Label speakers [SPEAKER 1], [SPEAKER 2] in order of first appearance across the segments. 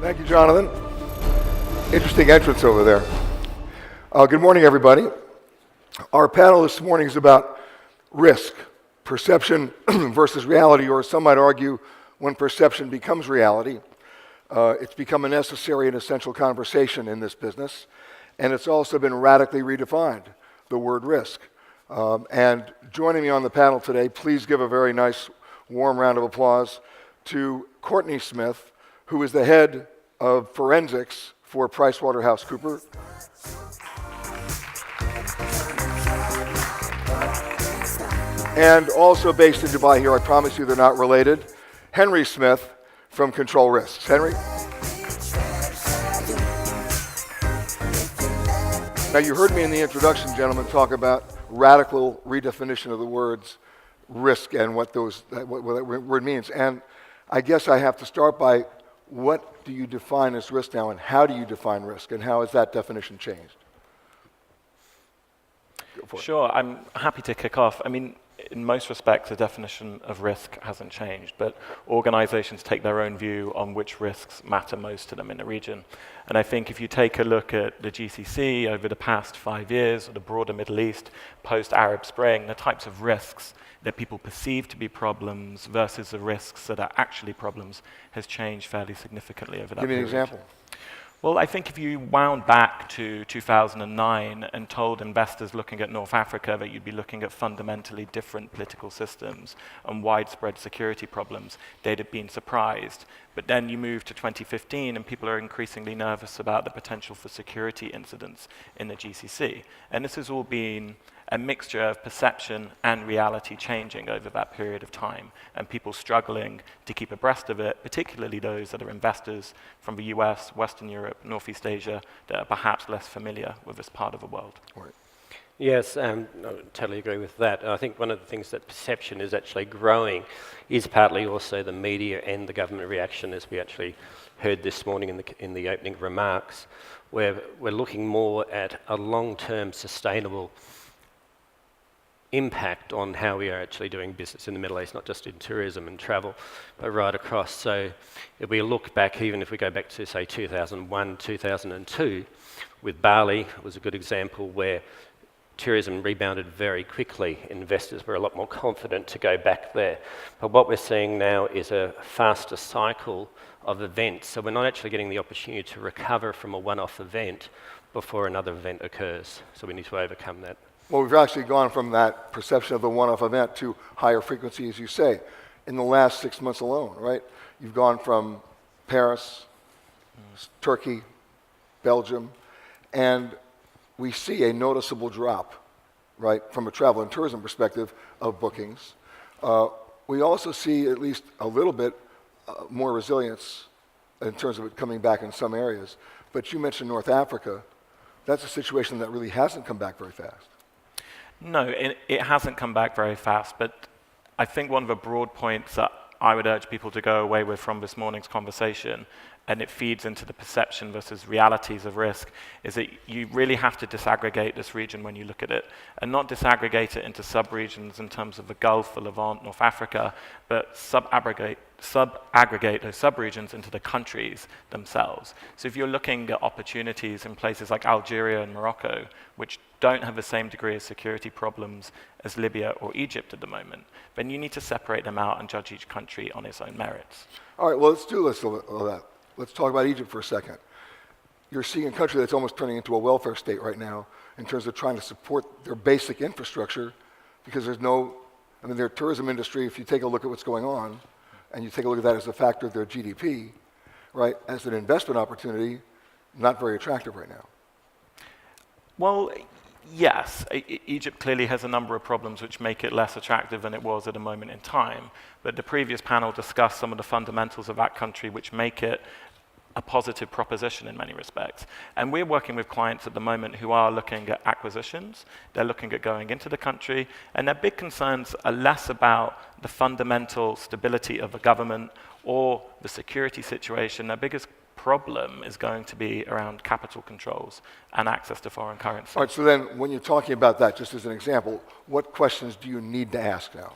[SPEAKER 1] Thank you, Jonathan. Interesting entrance over there. Good morning, everybody. Our panel this morning is about risk, perception versus reality, or some might argue when perception becomes reality. It's become a necessary and essential conversation in this business, and it's also been radically redefined, the word risk. And joining me on the panel today, please give a very nice, warm round of applause to Courtenay Smith, who is the head of forensics for PricewaterhouseCoopers. And also based in Dubai here, I promise you they're not related, Henry Smith from Control Risks. Henry? Now you heard me in the introduction, gentlemen, talk about radical redefinition of the words risk and what that word means. And I guess I have to start by, what do you define as risk now, and how do you define risk, and how has that definition changed?
[SPEAKER 2] Sure, I'm happy to kick off. I mean, in most respects, the definition of risk hasn't changed, but organizations take their own view on which risks matter most to them in the region. And I think if you take a look at the GCC over the past 5 years, or the broader Middle East, post-Arab Spring, the types of risks that people perceive to be problems versus the risks that are actually problems has changed fairly significantly over that period.
[SPEAKER 1] Give me an example.
[SPEAKER 2] Well, I think if you wound back to 2009 and told investors looking at North Africa that you'd be looking at fundamentally different political systems and widespread security problems, they'd have been surprised. But then you move to 2015 and people are increasingly nervous about the potential for security incidents in the GCC. And this has all been a mixture of perception and reality changing over that period of time, and people struggling to keep abreast of it, particularly those that are investors from the US, Western Europe, Northeast Asia, that are perhaps less familiar with this part of the world.
[SPEAKER 1] Right.
[SPEAKER 3] Yes, I totally agree with that. I think one of the things that perception is actually growing is partly also the media and the government reaction, as we actually heard this morning in the opening remarks, where we're looking more at a long-term sustainable impact on how we are actually doing business in the Middle East, not just in tourism and travel, but right across. So if we look back, even if we go back to, say, 2001, 2002, with Bali, it was a good example where tourism rebounded very quickly. Investors were a lot more confident to go back there. But what we're seeing now is a faster cycle of events. So we're not actually getting the opportunity to recover from a one-off event before another event occurs. So we need to overcome that.
[SPEAKER 1] Well, we've actually gone from that perception of the one-off event to higher frequency, as you say, in the last 6 months alone, right? You've gone from Paris, Turkey, Belgium, and we see a noticeable drop, right, from a travel and tourism perspective of bookings. We also see at least a little bit more resilience in terms of it coming back in some areas. But you mentioned North Africa. That's a situation that really hasn't come back very fast.
[SPEAKER 2] No, it hasn't come back very fast, but I think one of the broad points that I would urge people to go away with from this morning's conversation, and it feeds into the perception versus realities of risk, is that you really have to disaggregate this region when you look at it, and not disaggregate it into sub-regions in terms of the Gulf, the Levant, North Africa, but sub-aggregate those sub-regions into the countries themselves. So if you're looking at opportunities in places like Algeria and Morocco, which don't have the same degree of security problems as Libya or Egypt at the moment, then you need to separate them out and judge each country on its own merits.
[SPEAKER 1] All right, well, let's do this. Let's talk about Egypt for a second. You're seeing a country that's almost turning into a welfare state right now in terms of trying to support their basic infrastructure, because their tourism industry, if you take a look at what's going on, and you take a look at that as a factor of their GDP, right, as an investment opportunity, not very attractive right now.
[SPEAKER 2] Well, yes, Egypt clearly has a number of problems which make it less attractive than it was at a moment in time, but the previous panel discussed some of the fundamentals of that country which make it a positive proposition in many respects. And we're working with clients at the moment who are looking at acquisitions, they're looking at going into the country, and their big concerns are less about the fundamental stability of the government or the security situation. Their biggest problem is going to be around capital controls and access to foreign currency.
[SPEAKER 1] All right, so then when you're talking about that, just as an example, what questions do you need to ask now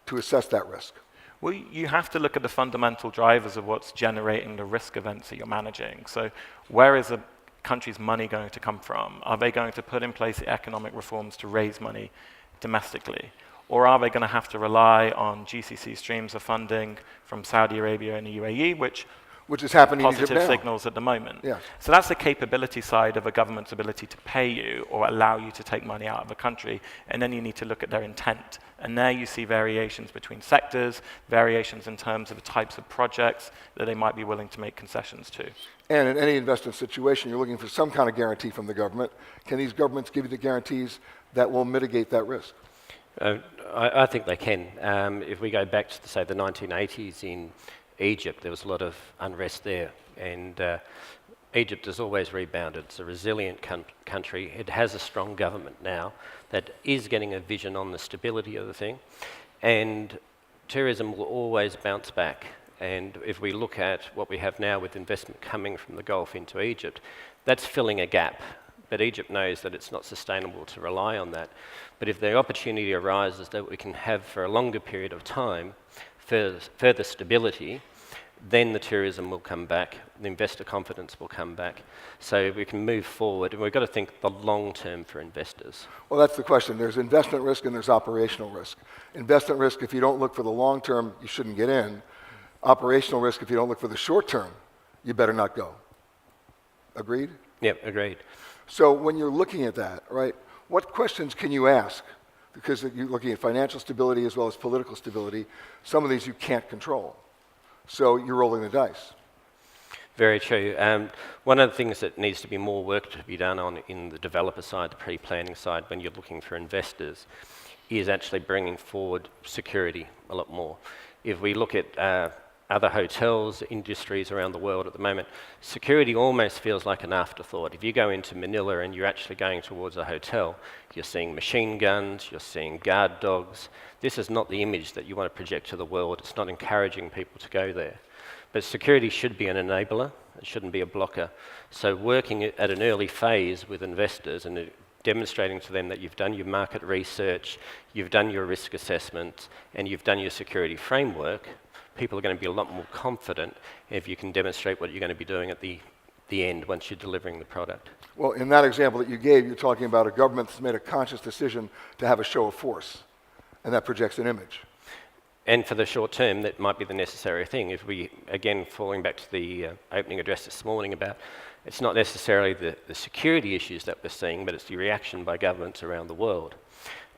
[SPEAKER 1] to assess that risk?
[SPEAKER 2] Well, you have to look at the fundamental drivers of what's generating the risk events that you're managing. So where is a country's money going to come from? Are they going to put in place the economic reforms to raise money domestically? Or are they going to have to rely on GCC streams of funding from Saudi Arabia and the UAE, which
[SPEAKER 1] is happening in Egypt
[SPEAKER 2] positive
[SPEAKER 1] now.
[SPEAKER 2] signals at the moment.
[SPEAKER 1] Yeah.
[SPEAKER 2] So that's the capability side of a government's ability to pay you or allow you to take money out of a country, and then you need to look at their intent. And there you see variations between sectors, variations in terms of the types of projects that they might be willing to make concessions to.
[SPEAKER 1] And in any investment situation, you're looking for some kind of guarantee from the government. Can these governments give you the guarantees that will mitigate that risk?
[SPEAKER 3] I think they can. If we go back to, say, the 1980s in Egypt, there was a lot of unrest there, and Egypt has always rebounded. It's a resilient country. It has a strong government now that is getting a vision on the stability of the thing, and tourism will always bounce back. And if we look at what we have now with investment coming from the Gulf into Egypt, that's filling a gap. But Egypt knows that it's not sustainable to rely on that. But if the opportunity arises that we can have for a longer period of time further stability, then the tourism will come back, the investor confidence will come back. So we can move forward, and we've got to think the long term for investors.
[SPEAKER 1] Well, that's the question. There's investment risk and there's operational risk. Investment risk, if you don't look for the long term, you shouldn't get in. Operational risk, if you don't look for the short term, you better not go. Agreed?
[SPEAKER 3] Yep, agreed.
[SPEAKER 1] So when you're looking at that, right, what questions can you ask? Because you're looking at financial stability as well as political stability. Some of these you can't control. So you're rolling the dice.
[SPEAKER 3] Very true. One of the things that needs to be more work to be done on in the developer side, the pre-planning side, when you're looking for investors, is actually bringing forward security a lot more. If we look at other hotels, industries around the world at the moment, security almost feels like an afterthought. If you go into Manila and you're actually going towards a hotel, you're seeing machine guns, you're seeing guard dogs. This is not the image that you want to project to the world. It's not encouraging people to go there. But security should be an enabler. It shouldn't be a blocker. So working at an early phase with investors and demonstrating to them that you've done your market research, you've done your risk assessment, and you've done your security framework, people are going to be a lot more confident if you can demonstrate what you're going to be doing at the end once you're delivering the product.
[SPEAKER 1] Well, in that example that you gave, you're talking about a government that's made a conscious decision to have a show of force, and that projects an image.
[SPEAKER 3] And for the short term, that might be the necessary thing. If we, again, falling back to the opening address this morning about, it's not necessarily the security issues that we're seeing, but it's the reaction by governments around the world.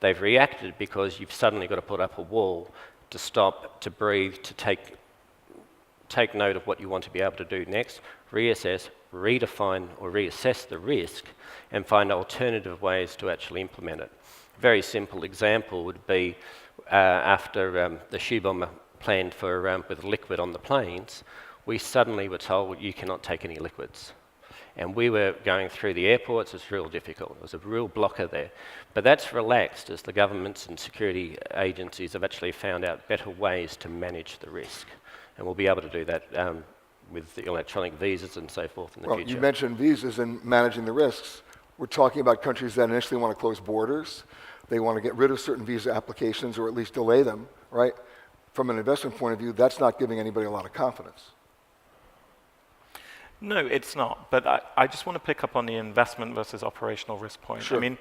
[SPEAKER 3] They've reacted because you've suddenly got to put up a wall to stop, to breathe, to take note of what you want to be able to do next, reassess, redefine or reassess the risk, and find alternative ways to actually implement it. A very simple example would be after the shoe bomber planned for with liquid on the planes, we suddenly were told you cannot take any liquids. And we were going through the airports, it's real difficult. There was a real blocker there. But that's relaxed as the governments and security agencies have actually found out better ways to manage the risk. And we'll be able to do that with the electronic visas and so forth in the future.
[SPEAKER 1] You mentioned visas and managing the risks. We're talking about countries that initially want to close borders. They want to get rid of certain visa applications or at least delay them, right? From an investment point of view, that's not giving anybody a lot of confidence.
[SPEAKER 2] No, it's not. But I just want to pick up on the investment versus operational risk point.
[SPEAKER 1] Sure.
[SPEAKER 2] I mean,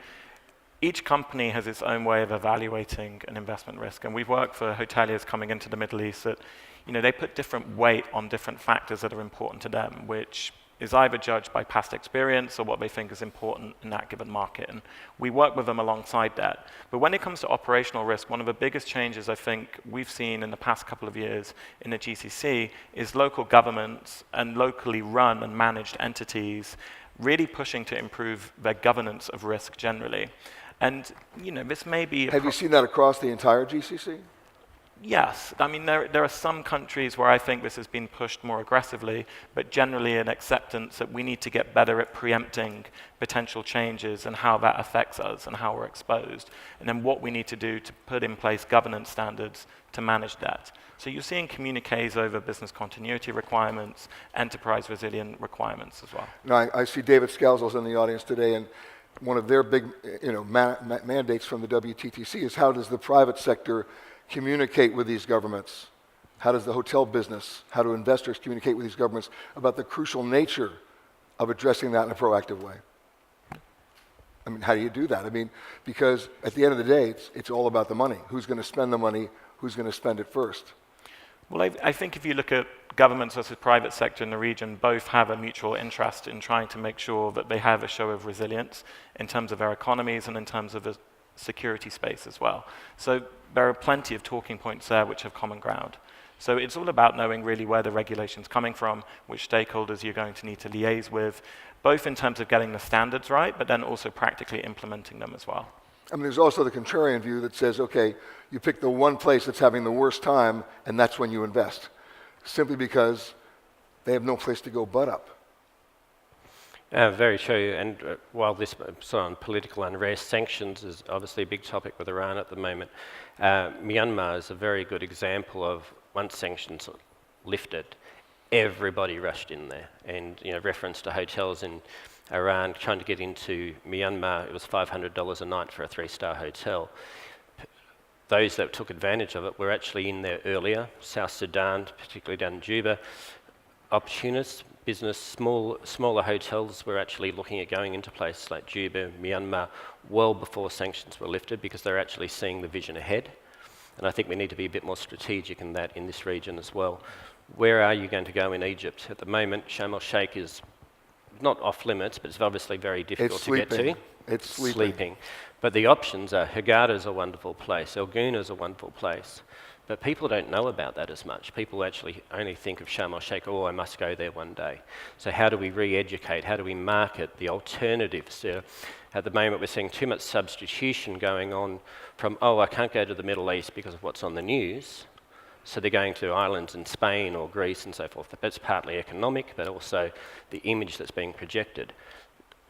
[SPEAKER 2] each company has its own way of evaluating an investment risk. And we've worked for hoteliers coming into the Middle East that, they put different weight on different factors that are important to them, which is either judged by past experience or what they think is important in that given market. And we work with them alongside that. But when it comes to operational risk, one of the biggest changes I think we've seen in the past couple of years in the GCC is local governments and locally run and managed entities really pushing to improve their governance of risk generally. And this may be...
[SPEAKER 1] Have you seen that across the entire GCC?
[SPEAKER 2] Yes. I mean, there are some countries where I think this has been pushed more aggressively, but generally an acceptance that we need to get better at preempting potential changes and how that affects us and how we're exposed, and then what we need to do to put in place governance standards to manage that. So you're seeing communiques over business continuity requirements, enterprise resilient requirements as well.
[SPEAKER 1] Now, I see David Scalzo's in the audience today, and one of their big mandates from the WTTC is how does the private sector communicate with these governments How does the hotel business, how do investors communicate with these governments about the crucial nature of addressing that in a proactive way? I mean, how do you do that? I mean, because at the end of the day, it's all about the money. Who's going to spend the money? Who's going to spend it first?
[SPEAKER 2] Well, I think if you look at governments versus private sector in the region, both have a mutual interest in trying to make sure that they have a show of resilience in terms of their economies and in terms of the security space as well. So there are plenty of talking points there which have common ground. So it's all about knowing really where the regulation's coming from, which stakeholders you're going to need to liaise with, both in terms of getting the standards right, but then also practically implementing them as well.
[SPEAKER 1] I mean, there's also the contrarian view that says, okay, you pick the one place that's having the worst time, and that's when you invest, simply because they have no place to go but up.
[SPEAKER 3] Very true. And while this is on political unrest, sanctions is obviously a big topic with Iran at the moment. Myanmar is a very good example of once sanctions lifted, everybody rushed in there. And reference to hotels in Iran trying to get into Myanmar, it was $500 a night for a 3-star hotel. Those that took advantage of it were actually in there earlier. South Sudan, particularly down in Juba, opportunists, business, smaller hotels were actually looking at going into places like Juba, Myanmar, well before sanctions were lifted because they're actually seeing the vision ahead. And I think we need to be a bit more strategic in that in this region as well. Where are you going to go in Egypt? At the moment, Sharm el-Sheikh is not off limits, but it's obviously very difficult to get to.
[SPEAKER 1] It's sleeping.
[SPEAKER 3] But the options are, Hurghada is a wonderful place, El Gouna is a wonderful place. But people don't know about that as much. People actually only think of Sharm el-Sheikh, oh, I must go there one day. So how do we re-educate? How do we market the alternatives? At the moment, we're seeing too much substitution going on from, oh, I can't go to the Middle East because of what's on the news. So they're going to islands in Spain or Greece and so forth. That's partly economic, but also the image that's being projected.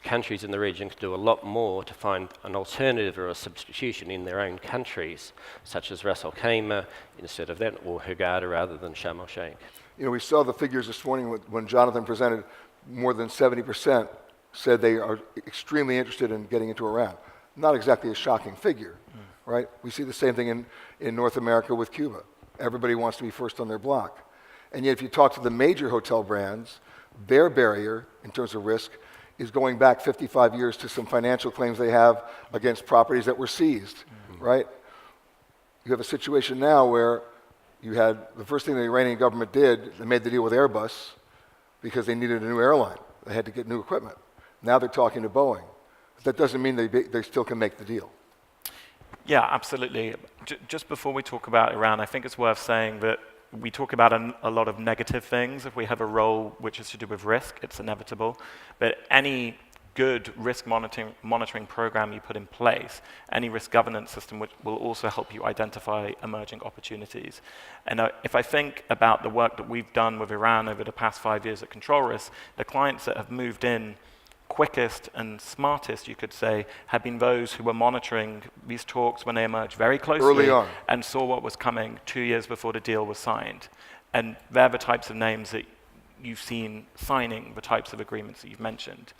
[SPEAKER 3] Countries in the region can do a lot more to find an alternative or a substitution in their own countries, such as Ras Al Khaimah instead of that, or Hurghada rather than Sharm el-Sheikh.
[SPEAKER 1] We saw the figures this morning when Jonathan presented. More than 70% said they are extremely interested in getting into Iran. Not exactly a shocking figure, right? We see the same thing in North America with Cuba. Everybody wants to be first on their block. And yet if you talk to the major hotel brands, their barrier in terms of risk is going back 55 years to some financial claims they have against properties that were seized, right? You have a situation now where you had the first thing the Iranian government did, they made the deal with Airbus because they needed a new airline. They had to get new equipment. Now they're talking to Boeing. That doesn't mean they still can make the deal.
[SPEAKER 2] Yeah, absolutely. Just before we talk about Iran, I think it's worth saying that we talk about a lot of negative things. If we have a role which is to do with risk, it's inevitable. But any good risk monitoring program you put in place, any risk governance system which will also help you identify emerging opportunities. And if I think about the work that we've done with Iran over the past 5 years at Control Risk, the clients that have moved in quickest and smartest, you could say, have been those who were monitoring these talks when they emerged very closely
[SPEAKER 1] early on
[SPEAKER 2] and saw what was coming 2 years before the deal was signed. And they're the types of names that you've seen signing the types of agreements that you've mentioned.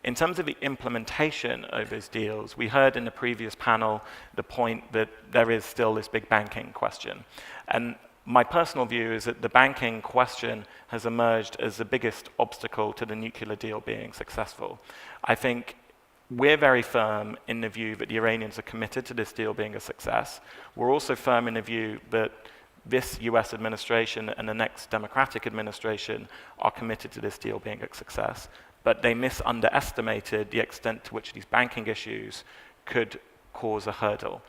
[SPEAKER 2] In terms of the implementation of those deals, we heard in the previous panel the point that there is still this big banking question. And my personal view is that the banking question has emerged as the biggest obstacle to the nuclear deal being successful. I think we're very firm in the view that the Iranians are committed to this deal being a success. We're also firm in the view that this US administration and the next Democratic administration are committed to this deal being a success, but they underestimated the extent to which these banking issues could cause a hurdle.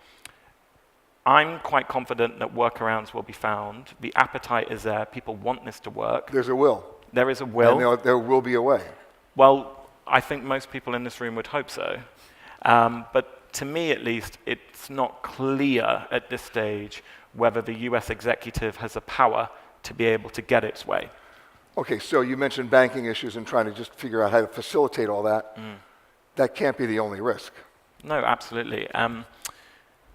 [SPEAKER 2] I'm quite confident that workarounds will be found. The appetite is there. People want this to work.
[SPEAKER 1] There's a will.
[SPEAKER 2] There is a will.
[SPEAKER 1] And there will be a way.
[SPEAKER 2] Well, I think most people in this room would hope so. But to me, at least, it's not clear at this stage whether the US executive has the power to be able to get its way.
[SPEAKER 1] Okay, so you mentioned banking issues and trying to just figure out how to facilitate all that. That can't be the only risk.
[SPEAKER 2] No, absolutely.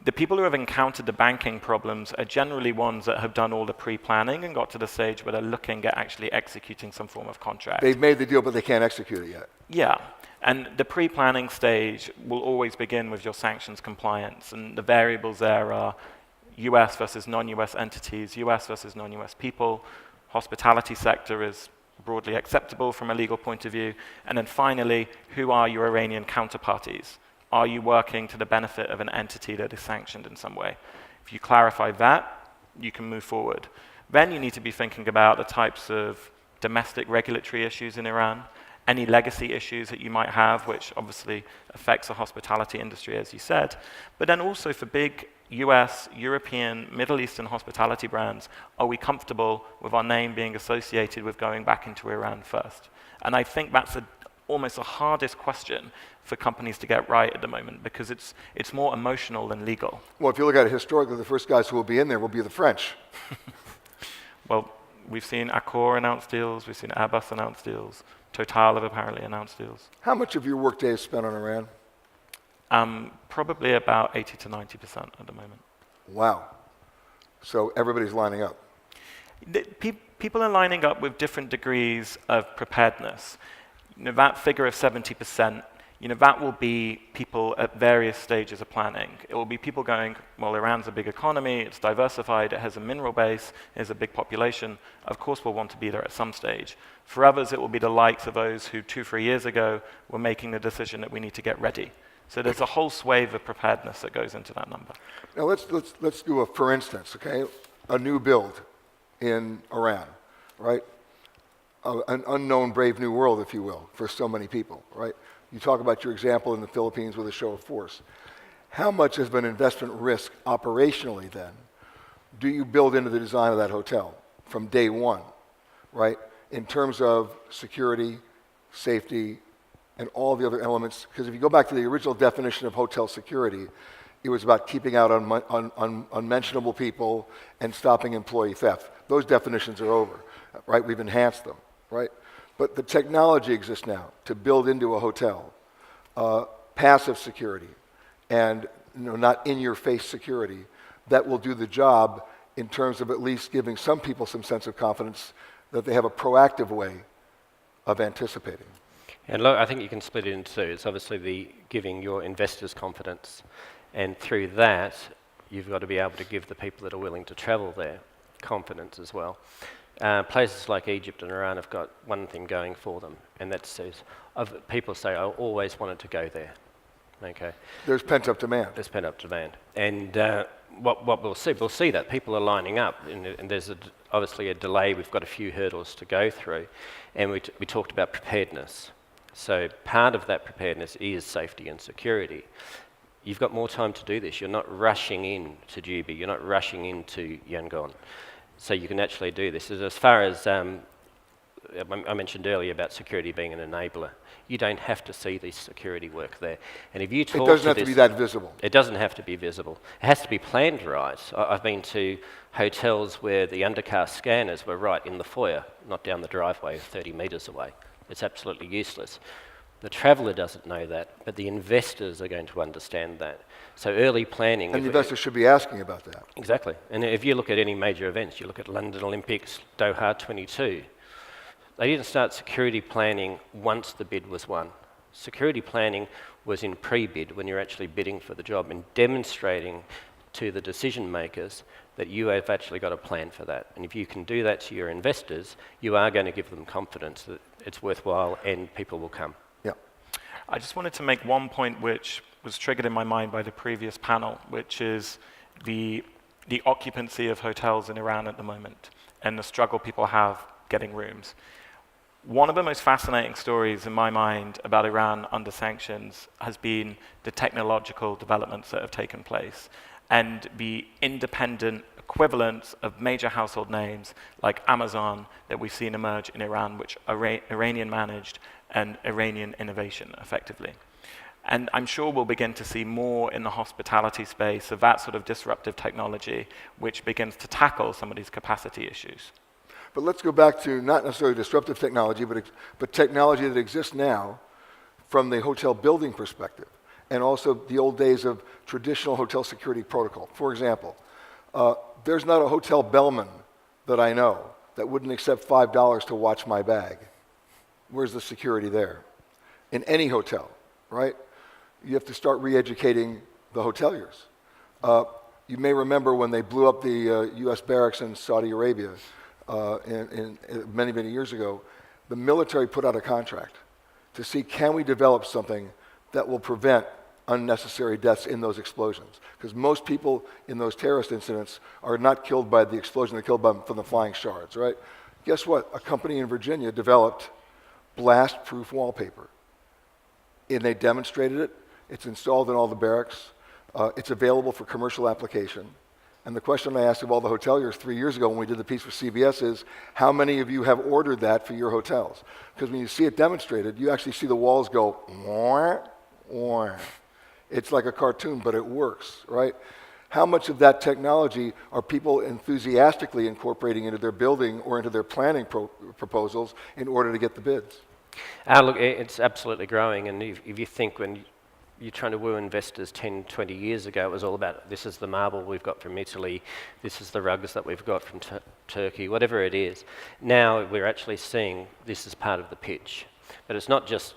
[SPEAKER 2] The people who have encountered the banking problems are generally ones that have done all the pre-planning and got to the stage where they're looking at actually executing some form of contract.
[SPEAKER 1] They've made the deal, but they can't execute it yet.
[SPEAKER 2] Yeah, and the pre-planning stage will always begin with your sanctions compliance, and the variables there are US versus non-US entities, US versus non-US people. Hospitality sector is broadly acceptable from a legal point of view. And then finally, who are your Iranian counterparties? Are you working to the benefit of an entity that is sanctioned in some way? If you clarify that, you can move forward. Then you need to be thinking about the types of domestic regulatory issues in Iran, any legacy issues that you might have, which obviously affects the hospitality industry, as you said. But then also for big US, European, Middle Eastern hospitality brands, are we comfortable with our name being associated with going back into Iran first? And I think that's almost the hardest question for companies to get right at the moment, because it's more emotional than legal.
[SPEAKER 1] Well, if you look at it historically, the first guys who will be in there will be the French.
[SPEAKER 2] Well, we've seen Accor announce deals, we've seen Airbus announce deals, Total have apparently announced deals.
[SPEAKER 1] How much of your workday is spent on Iran?
[SPEAKER 2] Probably about 80 to 90% at the moment.
[SPEAKER 1] Wow. So everybody's lining up.
[SPEAKER 2] People are lining up with different degrees of preparedness. That figure of 70%, that will be people at various stages of planning. It will be people going, well, Iran's a big economy, it's diversified, it has a mineral base, it has a big population. Of course we'll want to be there at some stage. For others, it will be the likes of those who 2-3 years ago were making the decision that we need to get ready. So there's a whole swathe of preparedness that goes into that number.
[SPEAKER 1] Now let's do a for instance, okay? A new build in Iran, right? An unknown brave new world, if you will, for so many people, right? You talk about your example in the Philippines with a show of force. How much has been investment risk operationally then do you build into the design of that hotel from day one, right? In terms of security, safety, and all the other elements. Because if you go back to the original definition of hotel security, it was about keeping out unmentionable people and stopping employee theft. Those definitions are over, right? We've enhanced them, right? But the technology exists now to build into a hotel passive security and not in-your-face security that will do the job in terms of at least giving some people some sense of confidence that they have a proactive way of anticipating.
[SPEAKER 3] And look, I think you can split it into two. It's obviously the giving your investors confidence, and through that, you've got to be able to give the people that are willing to travel there confidence as well. Places like Egypt and Iran have got one thing going for them, and that says, people say, I always wanted to go there. Okay.
[SPEAKER 1] There's pent-up demand.
[SPEAKER 3] There's pent-up demand. And what we'll see that people are lining up, and there's obviously a delay. We've got a few hurdles to go through, and we talked about preparedness. So part of that preparedness is safety and security. You've got more time to do this. You're not rushing in to Jubi. You're not rushing into Yangon. So you can actually do this. As far as I mentioned earlier about security being an enabler, you don't have to see this security work there. And if you talk
[SPEAKER 1] it doesn't have to be that visible.
[SPEAKER 3] It doesn't have to be visible. It has to be planned right. I've been to hotels where the undercar scanners were right in the foyer, not down the driveway 30 metres away. It's absolutely useless. The traveller doesn't know that, but the investors are going to understand that. So early planning...
[SPEAKER 1] And the investors should be asking about that.
[SPEAKER 3] Exactly. And if you look at any major events, you look at London Olympics, Doha 22, they didn't start security planning once the bid was won. Security planning was in pre-bid when you're actually bidding for the job and demonstrating to the decision makers that you have actually got a plan for that. And if you can do that to your investors, you are going to give them confidence that it's worthwhile and people will come.
[SPEAKER 1] Yeah.
[SPEAKER 2] I just wanted to make one point which was triggered in my mind by the previous panel, which is the occupancy of hotels in Iran at the moment and the struggle people have getting rooms. One of the most fascinating stories in my mind about Iran under sanctions has been the technological developments that have taken place and the independent equivalents of major household names like Amazon that we've seen emerge in Iran, which are Iranian managed and Iranian innovation effectively. And I'm sure we'll begin to see more in the hospitality space of that sort of disruptive technology which begins to tackle some of these capacity issues.
[SPEAKER 1] But let's go back to not necessarily disruptive technology, but technology that exists now from the hotel building perspective, and also the old days of traditional hotel security protocol. For example, there's not a hotel bellman that I know that wouldn't accept $5 to watch my bag. Where's the security there? In any hotel, right? You have to start re-educating the hoteliers. You may remember when they blew up the U.S. barracks in Saudi Arabia many, many years ago, the military put out a contract to see, can we develop something that will prevent unnecessary deaths in those explosions? Because most people in those terrorist incidents are not killed by the explosion, they're killed from the flying shards, right? Guess what? A company in Virginia developed blast-proof wallpaper. And they demonstrated it. It's installed in all the barracks. It's available for commercial application. And the question I asked of all the hoteliers 3 years ago when we did the piece for CBS is, how many of you have ordered that for your hotels? Because when you see it demonstrated, you actually see the walls go, wah, wah. It's like a cartoon, but it works, right? How much of that technology are people enthusiastically incorporating into their building or into their planning proposals in order to get the bids?
[SPEAKER 3] Look, it's absolutely growing, and if you think when you're trying to woo investors 10, 20 years ago, it was all about, this is the marble we've got from Italy, this is the rugs that we've got from Turkey, whatever it is. Now we're actually seeing this as part of the pitch. But it's not just,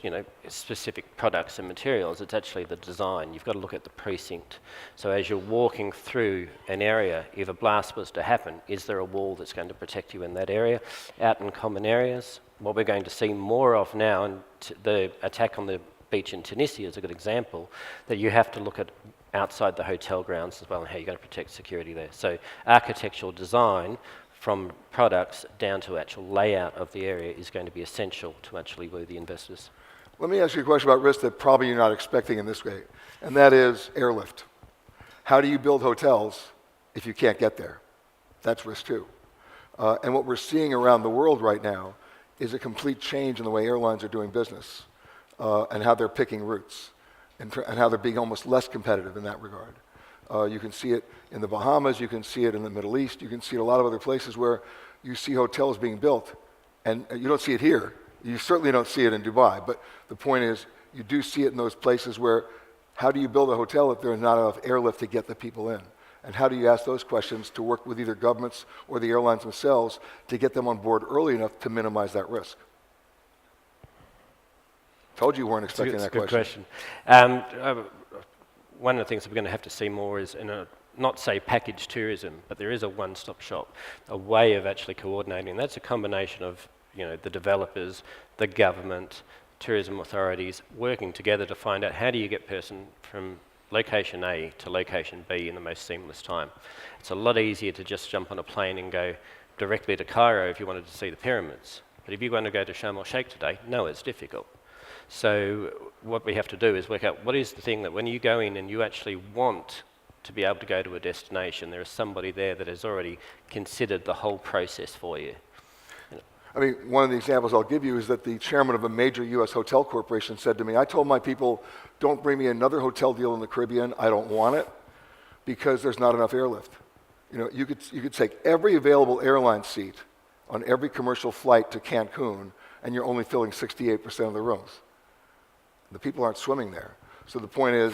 [SPEAKER 3] specific products and materials, it's actually the design. You've got to look at the precinct. So as you're walking through an area, if a blast was to happen, is there a wall that's going to protect you in that area? Out in common areas, what we're going to see more of now, and the attack on the beach in Tunisia is a good example, that you have to look at outside the hotel grounds as well and how you're going to protect security there. So architectural design, from products down to actual layout of the area, is going to be essential to actually woo the investors.
[SPEAKER 1] Let me ask you a question about risk that probably you're not expecting in this way, and that is airlift. How do you build hotels if you can't get there? That's risk too. And what we're seeing around the world right now is a complete change in the way airlines are doing business and how they're picking routes and how they're being almost less competitive in that regard. You can see it in the Bahamas, you can see it in the Middle East, you can see it a lot of other places where you see hotels being built, and you don't see it here. You certainly don't see it in Dubai, but the point is, you do see it in those places where, how do you build a hotel if there's not enough airlift to get the people in? And how do you ask those questions to work with either governments or the airlines themselves to get them on board early enough to minimize that risk? Told you weren't expecting that question.
[SPEAKER 3] One of the things that we're going to have to see more is, not say package tourism, but there is a one-stop shop, a way of actually coordinating. That's a combination of the developers, the government, tourism authorities working together to find out how do you get person from location A to location B in the most seamless time. It's a lot easier to just jump on a plane and go directly to Cairo if you wanted to see the pyramids. But if you want to go to Sharm el-Sheikh today, no, it's difficult. So what we have to do is work out what is the thing that when you go in and you actually want to be able to go to a destination, there is somebody there that has already considered the whole process for you.
[SPEAKER 1] I mean, one of the examples I'll give you is that the chairman of a major U.S. hotel corporation said to me, I told my people, don't bring me another hotel deal in the Caribbean, I don't want it, because there's not enough airlift. You could take every available airline seat on every commercial flight to Cancun, and you're only filling 68% of the rooms. The people aren't swimming there. So the point is,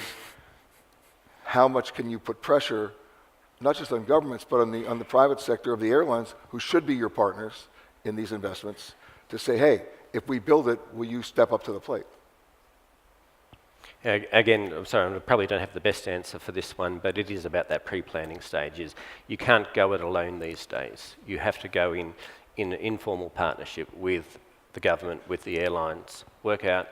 [SPEAKER 1] how much can you put pressure, not just on governments, but on the private sector of the airlines, who should be your partners in these investments, to say, hey, if we build it, will you step up to the plate?
[SPEAKER 3] Again, I'm sorry, I probably don't have the best answer for this one, but it is about that pre-planning stage. You can't go it alone these days. You have to go in an informal partnership with the government, with the airlines, work out,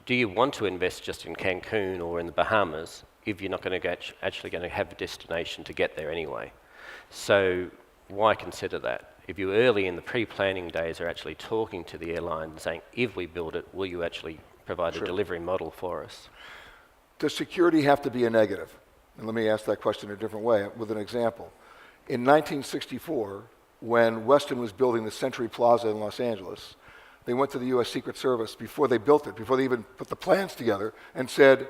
[SPEAKER 3] do you want to invest just in Cancun or in the Bahamas if you're not going to actually going to have a destination to get there anyway? So why consider that? If you early in the pre-planning days are actually talking to the airline and saying, if we build it, will you actually provide a delivery model for us?
[SPEAKER 1] Does security have to be a negative? And let me ask that question a different way with an example. In 1964, when Westin was building the Century Plaza in Los Angeles, they went to the U.S. Secret Service before they built it, before they even put the plans together, and said,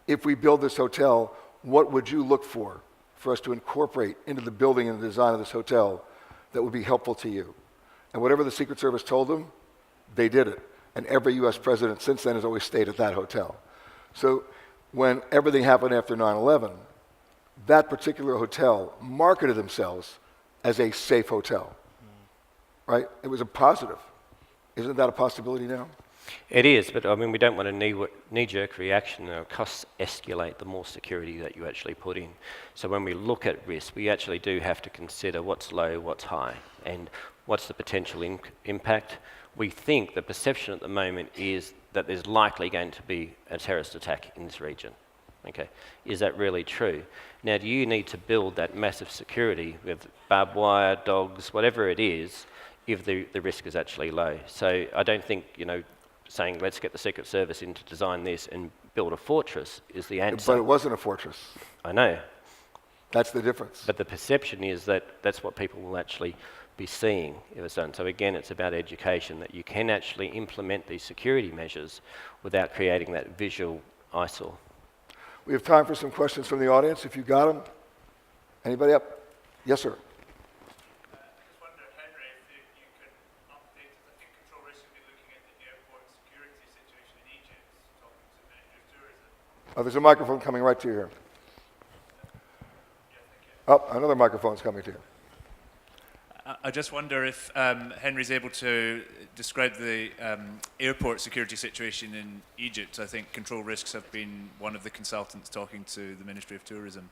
[SPEAKER 1] if we build this hotel, what would you look for us to incorporate into the building and the design of this hotel that would be helpful to you? And whatever the Secret Service told them, they did it. And every U.S. president since then has always stayed at that hotel. So when everything happened after 9/11, that particular hotel marketed themselves as a safe hotel, right? It was a positive. Isn't that a possibility now?
[SPEAKER 3] It is, but I mean, we don't want a knee-jerk reaction. Costs escalate the more security that you actually put in. So when we look at risk, we actually do have to consider what's low, what's high, and what's the potential impact. We think the perception at the moment is that there's likely going to be a terrorist attack in this region. Okay, is that really true? Now, do you need to build that massive security with barbed wire, dogs, whatever it is, if the risk is actually low? So I don't think, saying let's get the Secret Service in to design this and build a fortress is the answer.
[SPEAKER 1] But it wasn't a fortress.
[SPEAKER 3] I know.
[SPEAKER 1] That's the difference.
[SPEAKER 3] But the perception is that that's what people will actually be seeing if it's done. So again, it's about education, that you can actually implement these security measures without creating that visual eyesore.
[SPEAKER 1] We have time for some questions from the audience, if you got them. Anybody up? Yes, sir.
[SPEAKER 4] I just wonder, Henry, if you can update us. I think Control Risk will be looking at the airport security situation in Egypt, talking to the Ministry of Tourism.
[SPEAKER 1] Oh, there's a microphone coming right to you here. Oh, another microphone's coming to you.
[SPEAKER 4] I just wonder if Henry's able to describe the airport security situation in Egypt. I think Control Risks have been one of the consultants talking to the Ministry of Tourism.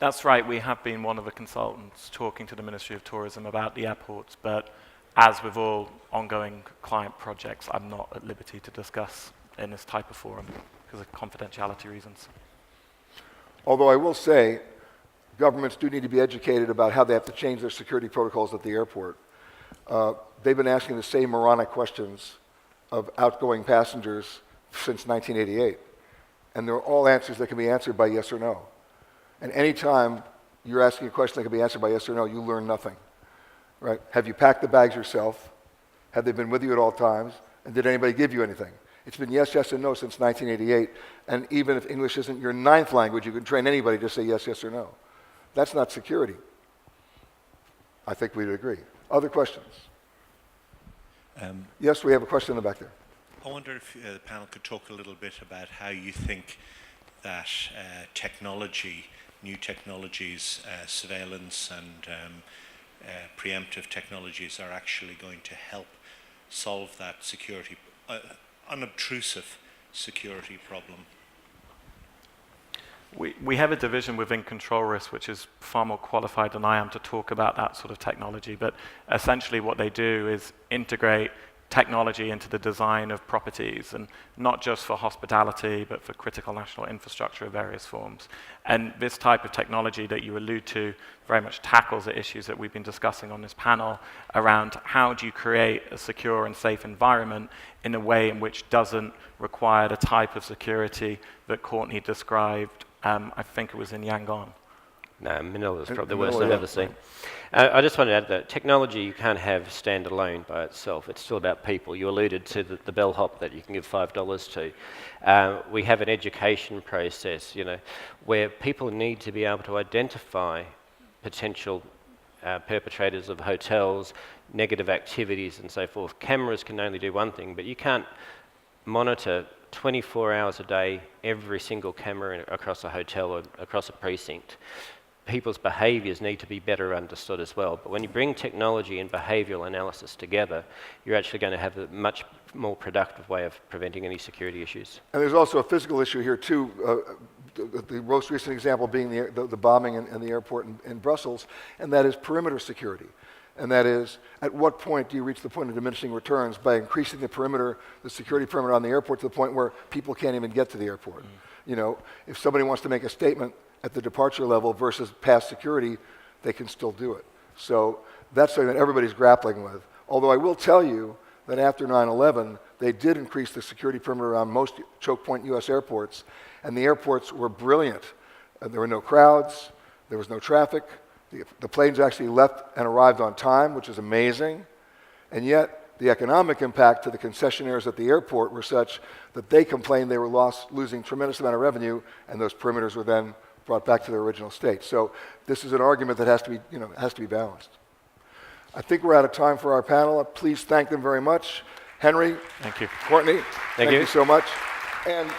[SPEAKER 2] That's right, we have been one of the consultants talking to the Ministry of Tourism about the airports, but as with all ongoing client projects, I'm not at liberty to discuss in this type of forum because of confidentiality reasons.
[SPEAKER 1] Although I will say, governments do need to be educated about how they have to change their security protocols at the airport. They've been asking the same moronic questions of outgoing passengers since 1988. And they're all answers that can be answered by yes or no. And any time you're asking a question that can be answered by yes or no, you learn nothing. Right? Have you packed the bags yourself? Have they been with you at all times? And did anybody give you anything? It's been yes, yes, and no since 1988. And even if English isn't your ninth language, you can train anybody to say yes, yes, or no. That's not security. I think we'd agree. Other questions? Yes, we have a question in the back there.
[SPEAKER 5] I wonder if the panel could talk a little bit about how you think that technology, new technologies, surveillance and preemptive technologies are actually going to help solve that security, unobtrusive security problem.
[SPEAKER 2] We have a division within Control Risk which is far more qualified than I am to talk about that sort of technology, but essentially what they do is integrate technology into the design of properties, and not just for hospitality, but for critical national infrastructure of various forms. And this type of technology that you allude to very much tackles the issues that we've been discussing on this panel around how do you create a secure and safe environment in a way in which doesn't require the type of security that Courtenay described, I think it was in Yangon.
[SPEAKER 3] No, Manila's probably the worst I've ever seen. I just want to add that technology you can't have stand alone by itself. It's still about people. You alluded to the bellhop that you can give $5 to. We have an education process, where people need to be able to identify potential perpetrators of hotels, negative activities and so forth. Cameras can only do one thing, but you can't monitor 24 hours a day every single camera across a hotel or across a precinct. People's behaviours need to be better understood as well. But when you bring technology and behavioural analysis together, you're actually going to have a much more productive way of preventing any security issues.
[SPEAKER 1] And there's also a physical issue here too. The most recent example being the bombing in the airport in Brussels, and that is perimeter security. And that is, at what point do you reach the point of diminishing returns by increasing the perimeter, the security perimeter on the airport to the point where people can't even get to the airport? If somebody wants to make a statement at the departure level versus past security, they can still do it. So that's something that everybody's grappling with. Although I will tell you that after 9/11, they did increase the security perimeter around most choke point U.S. airports, and the airports were brilliant. There were no crowds, there was no traffic. The planes actually left and arrived on time, which is amazing. And yet, the economic impact to the concessionaires at the airport were such that they complained they were losing tremendous amount of revenue, and those perimeters were then brought back to their original state. So this is an argument that has to be balanced. I think we're out of time for our panel. Please thank them very much. Henry.
[SPEAKER 2] Thank you.
[SPEAKER 1] Courtenay.
[SPEAKER 3] Thank you
[SPEAKER 1] so much. And